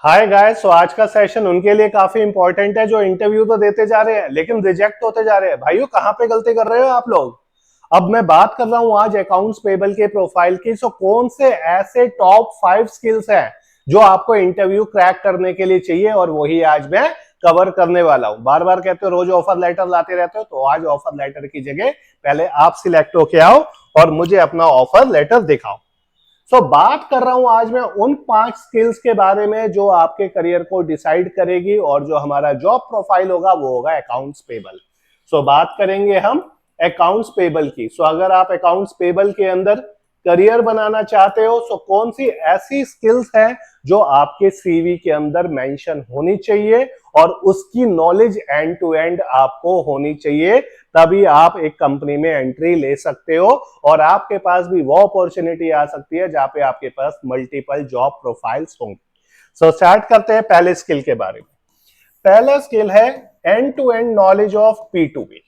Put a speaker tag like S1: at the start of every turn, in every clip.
S1: Hi guys. तो आज का सेशन उनके लिए काफी इंपॉर्टेंट है जो इंटरव्यू तो देते जा रहे हैं लेकिन रिजेक्ट होते जा रहे हैं। भाइयों, कहाँ पे गलती कर रहे हो आप लोग? अब मैं बात कर रहा हूं आज अकाउंट्स पेबल के प्रोफाइल की। सो कौन से ऐसे टॉप 5 स्किल्स हैं जो आपको इंटरव्यू क्रैक करने के लिए चाहिए, और वही आज मैं कवर करने वाला हूं। बार बार कहते हो रोज ऑफर लेटर लाते रहते हो, तो आज ऑफर लेटर की जगह पहले आप सिलेक्ट होके आओ और मुझे अपना ऑफर लेटर दिखाओ। बात कर रहा हूं आज मैं उन 5 स्किल्स के बारे में जो आपके करियर को डिसाइड करेगी, और जो हमारा जॉब प्रोफाइल होगा वो होगा अकाउंट्स पेबल। बात करेंगे हम अकाउंट्स पेबल की। अगर आप अकाउंट्स पेबल के अंदर करियर बनाना चाहते हो, कौन सी ऐसी स्किल्स हैं जो आपके सीवी के अंदर मेंशन होनी चाहिए, और उसकी नॉलेज एंड टू एंड आपको होनी चाहिए, तभी आप एक कंपनी में एंट्री ले सकते हो और आपके पास भी वो अपॉर्चुनिटी आ सकती है जहां पे आपके पास मल्टीपल जॉब प्रोफाइल्स होंगे। स्टार्ट करते हैं पहले स्किल के बारे में। पहला स्किल है end to end knowledge of P2P।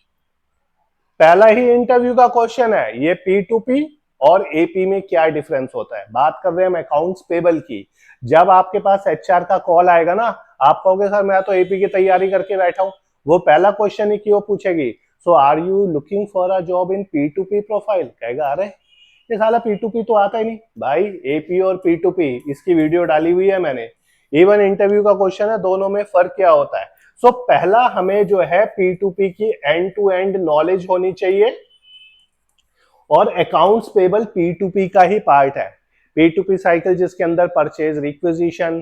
S1: पहला ही इंटरव्यू का क्वेश्चन है, ये P2P और AP में क्या डिफरेंस होता है। बात कर रहे हैं हम अकाउंट्स पेबल की। जब आपके पास HR का कॉल आएगा ना, आप कहोगे सर मैं तो AP की तैयारी करके बैठा हूं, वो पहला क्वेश्चन ही क्यों पूछेगी, so are you looking for a job in P2P profile. कहेगा अरे ये साला P2P तो आता ही नहीं भाई। AP और P2P इसकी वीडियो डाली हुई है मैंने। इवन इंटरव्यू का क्वेश्चन है, दोनों में फर्क क्या होता है। पहला हमें जो है P2P की एंड टू एंड नॉलेज होनी चाहिए, और अकाउंट्स पेबल P2P का ही पार्ट है। P2P साइकिल जिसके अंदर परचेज रिक्विजिशन,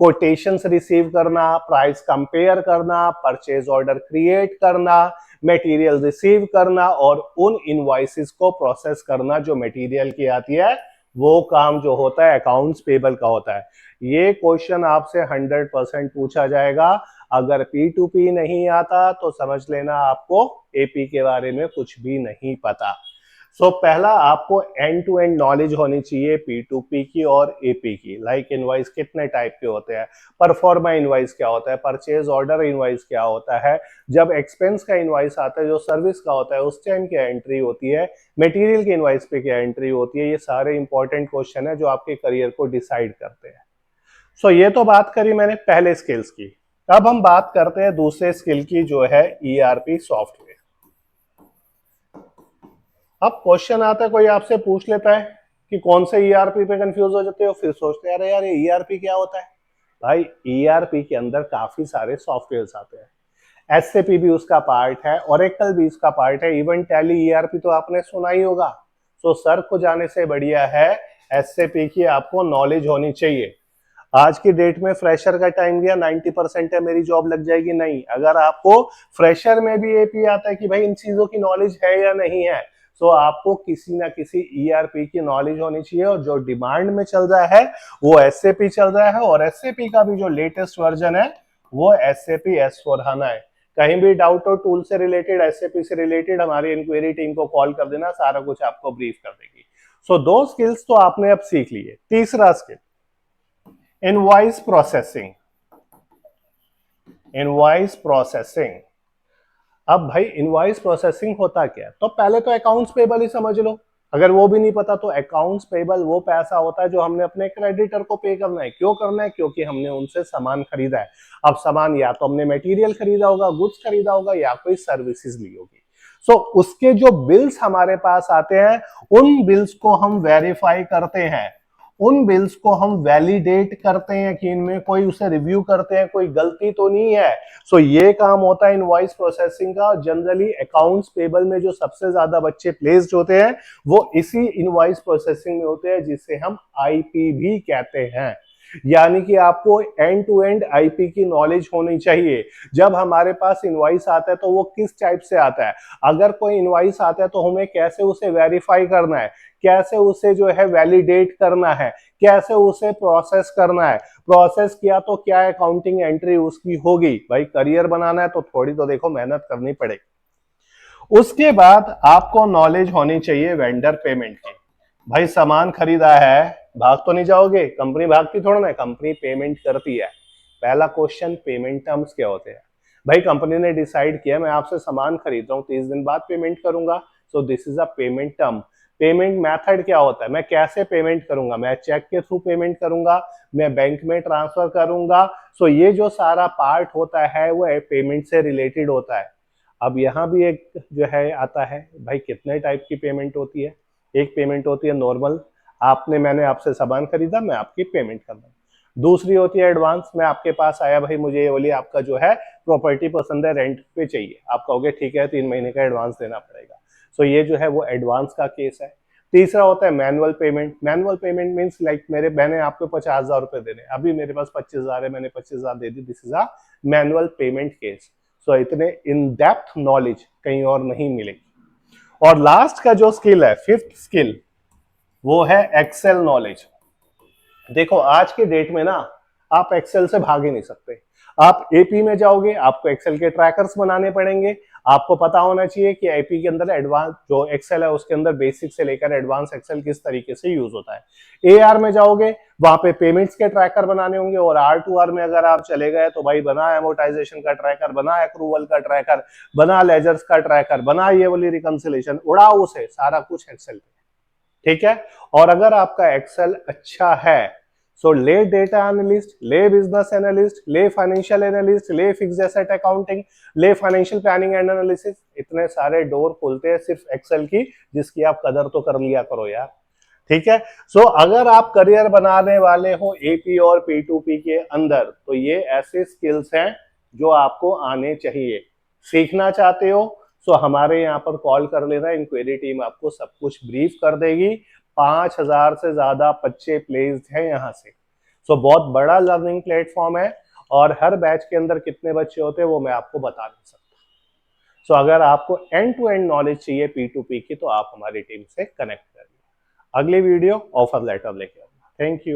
S1: कोटेशंस रिसीव करना, प्राइस कंपेयर करना, परचेज ऑर्डर क्रिएट करना, मटेरियल रिसीव करना, और उन इनवॉइसेस को प्रोसेस करना जो मटेरियल की आती है, वो काम जो होता है अकाउंट्स पेबल का होता है। ये क्वेश्चन आपसे 100% पूछा जाएगा। अगर P2P नहीं आता तो समझ लेना आपको AP के बारे में कुछ भी नहीं पता। पहला आपको एंड टू एंड नॉलेज होनी चाहिए P2P की और AP की। लाइक इनवॉइस कितने टाइप के होते हैं, परफॉर्मा इनवॉइस क्या होता है, परचेज ऑर्डर इनवॉइस क्या होता है, जब एक्सपेंस का इनवॉइस आता है जो सर्विस का होता है उस टाइम क्या एंट्री होती है, मटेरियल के इनवॉइस पे क्या एंट्री होती है। ये सारे इंपॉर्टेंट क्वेश्चन है जो आपके करियर को डिसाइड करते हैं। ये तो बात करी मैंने पहले स्किल्स की। अब हम बात करते हैं दूसरे स्किल की जो है ERP सॉफ्टवेयर। अब क्वेश्चन आता है, कोई आपसे पूछ लेता है कि कौन से ERP पे कंफ्यूज हो जाते हो, फिर सोचते हैं अरे यार ये ERP क्या होता है। भाई ERP के अंदर काफी सारे सॉफ्टवेयर्स आते हैं। SAP भी उसका पार्ट है, ओरेकल भी इसका पार्ट है, इवन टैली ERP तो आपने सुना ही होगा। सर को जाने से बढ़िया है SAP की आपको नॉलेज होनी चाहिए। आज की डेट में फ्रेशर का टाइम गया, 90% है मेरी जॉब लग जाएगी, नहीं। अगर आपको फ्रेशर में भी AP आता है कि भाई इन चीजों की नॉलेज है या नहीं है, तो आपको किसी ना किसी ERP की नॉलेज होनी चाहिए। और जो डिमांड में चल रहा है वो SAP चल रहा है, और SAP का भी जो लेटेस्ट वर्जन है वो SAP S/4HANA है। कहीं भी डाउट हो टूल से रिलेटेड, SAP से रिलेटेड, हमारी इंक्वायरी टीम को कॉल कर देना, सारा कुछ आपको ब्रीफ कर देगी। दो स्किल्स तो आपने अब सीख लिए। तीसरा skill invoice processing. Invoice processing, अब भाई इनवॉइस प्रोसेसिंग होता क्या है, तो पहले तो अकाउंट्स पेबल ही समझ लो। अगर वो भी नहीं पता तो अकाउंट्स पेबल वो पैसा होता है जो हमने अपने क्रेडिटर को पे करना है। क्यों करना है? क्योंकि हमने उनसे सामान खरीदा है। अब सामान या तो हमने मटेरियल खरीदा होगा, गुड्स खरीदा होगा, या कोई सर्विसेज ली होगी। उसके जो बिल्स हमारे पास आते हैं उन बिल्स को हम वेरीफाई करते हैं, उन बिल्स को हम वैलिडेट करते हैं कि इनमें कोई उसे रिव्यू करते हैं कोई गलती तो नहीं है। ये काम होता है इनवॉइस प्रोसेसिंग का। जनरली अकाउंट्स पेबल में जो सबसे ज्यादा बच्चे प्लेस्ड होते हैं वो इसी इनवॉइस प्रोसेसिंग में होते हैं, जिसे हम IP भी कहते हैं। यानी कि आपको एंड टू एंड IP की नॉलेज होनी चाहिए। जब हमारे पास इनवॉइस आता है तो वो किस टाइप से आता है, अगर कोई इनवॉइस आता है तो हमें कैसे उसे वेरीफाई करना है, कैसे उसे जो है वैलिडेट करना है, कैसे उसे प्रोसेस करना है, प्रोसेस किया तो क्या अकाउंटिंग एंट्री उसकी होगी। भाई करियर बनाना है तो थोड़ी तो देखो मेहनत करनी पड़ेगी। उसके बाद आपको नॉलेज होनी चाहिए वेंडर पेमेंट की। भाई सामान खरीदा है, भाग तो नहीं जाओगे, कंपनी भागती थोड़ा ना, कंपनी पेमेंट करती है। पहला क्वेश्चन, पेमेंट टर्म्स क्या होते हैं। भाई कंपनी ने डिसाइड किया मैं आपसे सामान खरीद रहा हूं, 30 दिन बाद पेमेंट करूंगा, so this is a payment term. Payment method क्या होता है, मैं कैसे पेमेंट करूंगा, मैं चेक के थ्रू पेमेंट करूंगा, मैं बैंक में ट्रांसफर करूंगा। सो ये जो सारा पार्ट होता है वो पेमेंट से रिलेटेड होता है। अब यहाँ भी एक जो है आता है, भाई कितने टाइप की पेमेंट होती है। एक पेमेंट होती है नॉर्मल, मैंने आपसे सामान खरीदा, मैं आपकी पेमेंट कर रहा हूँ। दूसरी होती है एडवांस, मैं आपके पास आया, भाई मुझे ये वाली आपका जो है प्रॉपर्टी पसंद है, रेंट पे चाहिए, आप कहोगे ठीक है 3 महीने का एडवांस देना पड़ेगा। सो ये जो है वो एडवांस का केस है। तीसरा होता है manual payment. Manual payment means like मैंने आपको 50,000 रुपए देने, अभी मेरे पास 25,000 है, मैंने 25,000 दे दी, this is a manual payment case. So इतने इन डेप्थ नॉलेज कहीं और नहीं मिलेगी। और लास्ट का जो स्किल है, फिफ्थ स्किल, वो है एक्सेल नॉलेज। देखो आज के डेट में ना आप एक्सेल से भाग ही नहीं सकते। आप एपी में जाओगे, आपको एक्सेल के ट्रैकर्स बनाने पड़ेंगे। आपको पता होना चाहिए कि एपी के अंदर एडवांस जो एक्सेल है उसके अंदर बेसिक से लेकर एडवांस एक्सेल किस तरीके से यूज होता है। एआर में जाओगे, वहां पे पेमेंट्स के ट्रैकर बनाने होंगे। और R2R में अगर आप चले गए तो भाई बना एमोर्टाइजेशन का ट्रैकर, बना एक्रूवल का ट्रैकर, बना लेजर्स का ट्रैकर, बना ये वाली रिकंसिलेशन, उड़ाओ उसे, सारा कुछ एक्सेल पे। ठीक है। और अगर आपका एक्सेल अच्छा है, सो ले डेटा एनालिस्ट, ले बिजनेस एनालिस्ट, ले फाइनेंशियल एनालिस्ट, ले फिक्स्ड एसेट अकाउंटिंग, ले फाइनेंशियल प्लानिंग एंड एनालिसिस, इतने सारे डोर खुलते हैं सिर्फ एक्सेल की, जिसकी आप कदर तो कर लिया करो यार। ठीक है। सो अगर आप करियर बनाने वाले हो एपी और P2P के अंदर, तो ये ऐसे स्किल्स हैं जो आपको आने चाहिए। सीखना चाहते हो सो हमारे यहाँ पर कॉल कर लेना, इंक्वायरी टीम आपको सब कुछ ब्रीफ कर देगी। 5,000 से ज्यादा बच्चे प्लेस्ड हैं यहाँ से। सो बहुत बड़ा लर्निंग प्लेटफॉर्म है। और हर बैच के अंदर कितने बच्चे होते हैं वो मैं आपको बता नहीं सकता। सो अगर आपको एंड टू एंड नॉलेज चाहिए P2P की, तो आप हमारी टीम से कनेक्ट करिए। अगली वीडियो ऑफर लेटर लेके आऊंगा। Thank you.